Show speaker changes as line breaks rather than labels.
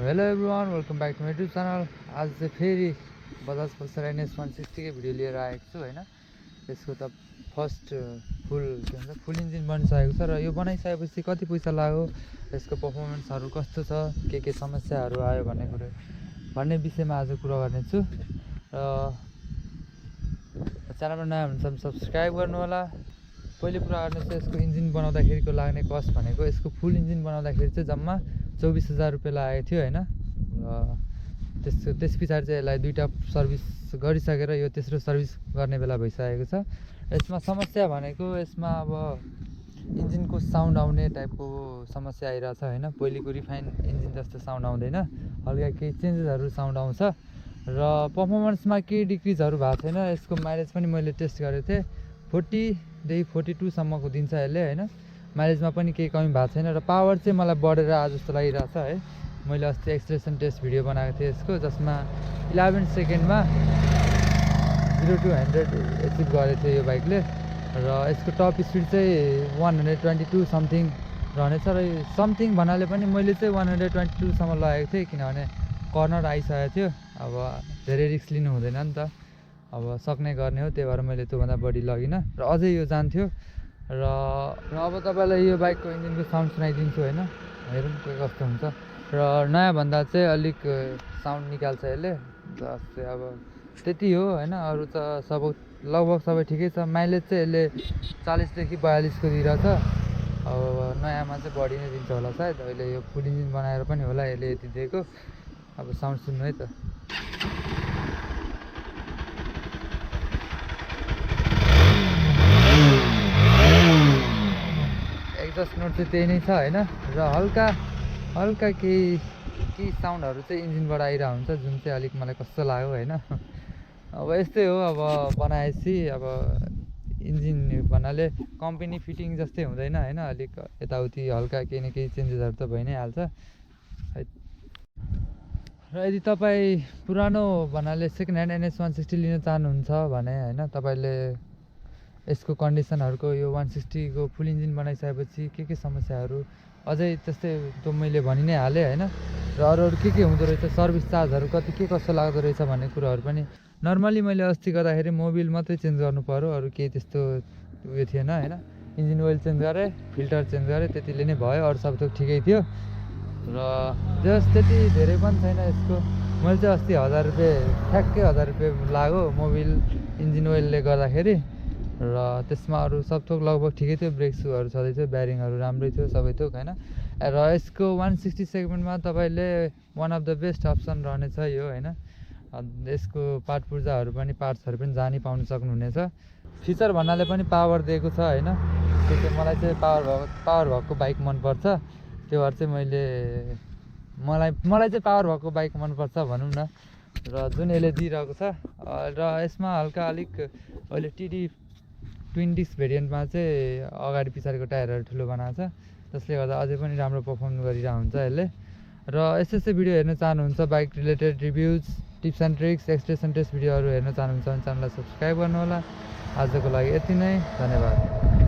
Hello everyone, welcome back to my YouTube channel. आज चाहिँ फेरि बजाज पल्सर NS 160 कै भिडियो लिएर आएको छु होइन। यसको त फर्स्ट फुल फुल इन्जिन बनिसकेको छ र यो बनाइसकेपछि कति पैसा लाग्यो, यसको पर्फर्मेन्सहरू कस्तो छ, के समस्याहरू आयो भन्ने विषयमा आज कुरा गर्नेछु। र च्यानलमा नयाँ हुनुहुन्छ भने सब्सक्राइब गर्नु होला। पहिले कुरा गर्ने चाहिँ यसको इन्जिन बनाउँदाखेरिको लाग्ने कस्ट भनेको, यसको फुल इन्जिन बनाउँदाखेरि चाहिँ जम्मा 24,000 रुपियाँ लागेको थियो होइन। र त्यस पछाडि चाहिँ यसलाई दुईवटा सर्भिस गरिसकेर यो तेस्रो सर्भिस गर्ने बेला भइसकेको छ। यसमा समस्या भनेको, यसमा अब इन्जिनको साउन्ड आउने टाइपको समस्या आइरहेको छ होइन। पहिलेको रिफाइन इन्जिन जस्तो साउन्ड आउँदैन, हल्का केही चेन्जेसहरू साउन्ड आउँछ र पर्फर्मेन्समा केही डिक्रिजहरू भएको छैन। यसको माइलेज पनि मैले टेस्ट गरेको थिएँ, 40देखि 42सम्मको दिन्छ यसले होइन। माइलेजमा पनि केही कमी भएको छैन र पावर चाहिँ मलाई बढेर आए जस्तो लागिरहेको छ है। मैले अस्ति एक्सलेरेसन टेस्ट भिडियो बनाएको थिएँ यसको, जसमा 11 सेकेन्डमा 0 to 100 एचिभ गरेको थियो यो बाइकले। र यसको टप स्पिड चाहिँ 122 समथिङ रहनेछ र समथिङ भन्नाले पनि मैले चाहिँ 122सम्म लगेको थिएँ, किनभने कर्नर आइसकेको थियो। अब धेरै रिस्क लिनु हुँदैन नि त, अब सक्ने गर्ने हो, त्यही भएर मैले त्योभन्दा बढी लगिनँ र अझै यो जान्थ्यो। र अब तपाईँलाई यो बाइकको इन्जिनको साउन्ड सुनाइदिन्छु होइन, हेरौँ के कस्तो हुन्छ। र नयाँ भन्दा चाहिँ अलिक साउन्ड निकाल्छ यसले, जस्तै अब त्यति हो होइन। अरू त लगभग सबै ठिकै छ। माइलेज चाहिँ यसले 40देखि 42को दिइरहेछ। अब नयाँमा चाहिँ बढी नै दिन्छ होला सायद, अहिले यो फुल इन्जिन बनाएर पनि होला यसले यति दिएको। अब साउन्ड सुन्नु है त। एक्जस्ट नोट चाहिँ त्यही नै छ होइन। र हल्का केही साउन्डहरू चाहिँ इन्जिनबाट आइरहेको हुन्छ, जुन चाहिँ अलिक मलाई कस्तो लाग्यो होइन। अब यस्तै हो, अब बनाएपछि अब इन्जिन भन्नाले कम्पनी फिटिङ जस्तै हुँदैन होइन, अलिक यताउति हल्का केही न केही चेन्जेसहरू त भइ नै हाल्छ है। र यदि तपाईँ पुरानो भन्नाले सेकेन्ड ह्यान्ड NS 160 लिन चाहनुहुन्छ भने होइन, तपाईँले यसको कन्डिसनहरूको यो 160को फुल इन्जिन बनाइसकेपछि के समस्याहरू अझै त्यस्तै त मैले भनि नै हालेँ होइन। र अरू के हुँदो रहेछ, सर्भिस चार्जहरू कति के कस्तो लाग्दो रहेछ भन्ने कुराहरू पनि। नर्मली मैले अस्ति गर्दाखेरि मोबिल मात्रै चेन्ज गर्नु पऱ्यो, अरू केही त्यस्तो उयो थिएन होइन। इन्जिन ओइल चेन्ज गरेँ, फिल्टर चेन्ज गरेँ, त्यतिले नै भयो, अरू सब थोक ठिकै थियो। र त्यति धेरै पनि छैन यसको। मैले चाहिँ अस्ति 1000 रुपियाँ, ठ्याक्कै 1000 रुपियाँ लाग्यो मोबिल इन्जिन ओइलले गर्दाखेरि। र त्यसमा अरू सब थोक लगभग ठिकै थियो, ब्रेक सुहरू छँदै थियो, ब्यारिङहरू राम्रै थियो, सबै थोक होइन। र यसको 160 सेगमेन्टमा तपाईँले one of the best option रहनेछ यो होइन। यसको पार्ट्सहरू पनि जानी पाउनु सक्नुहुनेछ। फिचर भन्नाले पनि पावर दिएको छ होइन। त्यो चाहिँ मलाई चाहिँ पावर भएको बाइक मनपर्छ, त्यो भएर चाहिँ मलाई चाहिँ पावर भएको बाइक मनपर्छ भनौँ न। र जुन यसले दिइरहेको छ, र यसमा हल्का अलिक अहिले TD20 भेरिएन्टमा चाहिँ अगाडि पछाडिको टायरहरू ठुलो बनाएको छ, जसले गर्दा अझै पनि राम्रो पर्फर्म गरिरहेको हुन्छ यसले। र यस्तै भिडियो हेर्न चाहनुहुन्छ, bike related reviews, tips and tricks, acceleration test भिडियोहरू हेर्न चाहनुहुन्छ भने च्यानललाई सब्सक्राइब गर्नु होला। आजको लागि यति नै, धन्यवाद।